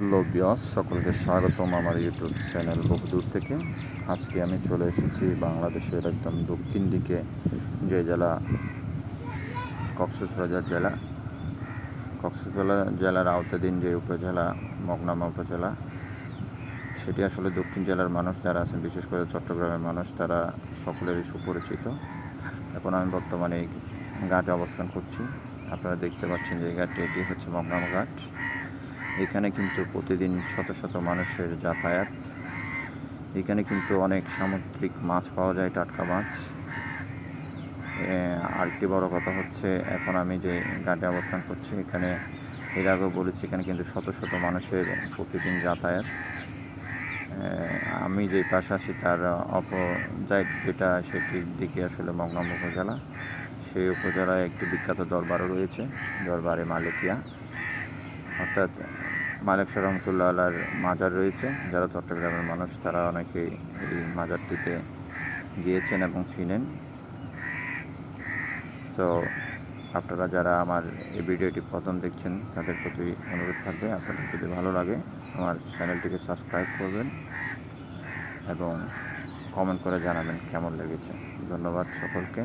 Hello বিয়স, সকলকে স্বাগতম আমার ইউটিউব চ্যানেল বহুদূর থেকে। আজকে আমি চলে এসেছি বাংলাদেশের একদম দক্ষিণ দিকে, যে জেলা কক্সবাজার জেলা। কক্সবাজার জেলার আওতাধীন যে উপজেলা মগনামা উপজেলা, সেটি আসলে দক্ষিণ জেলার মানুষ যারা আছেন, বিশেষ করে চট্টগ্রামের মানুষ, তারা সকলেরই সুপরিচিত। এখন আমি বর্তমানে এই ঘাটে অবস্থান করছি। আপনারা দেখতে পাচ্ছেন যে এই ঘাটটি, এটি হচ্ছে মগনামা ঘাট। এখানে কিন্তু প্রতিদিন শত শত মানুষের যাতায়াত। এখানে কিন্তু অনেক সামুদ্রিক মাছ পাওয়া যায়, টাটকা মাছ। আরেকটি বড় কথা হচ্ছে, এখন আমি যে ঘাটে অবস্থান করছি, এখানে এর আগেও বলেছি, এখানে কিন্তু শত শত মানুষের প্রতিদিন যাতায়াত। আমি যে পাশে আছি তার অপোজাইট যেটা, সেটির দিকে আসলে মগনামা উপজেলা। সেই উপজেলায় একটি বিখ্যাত দরবারও রয়েছে, দরবারে মালিকিয়া, অর্থাৎ মালিক শাহ রহমতুল্লাহ আলার মাজার রয়েছে। যারা চট্টগ্রামের মানুষ তারা অনেকেই এই মাজারটিতে গিয়েছেন এবং চিনেন। সো আপনারা যারা আমার এই ভিডিওটি প্রথম দেখছেন, তাদের প্রতি অনুরোধ থাকবে, আপনাদের যদি ভালো লাগে আমার চ্যানেলটিকে সাবস্ক্রাইব করবেন এবং কমেন্ট করে জানাবেন কেমন লেগেছে। ধন্যবাদ সকলকে।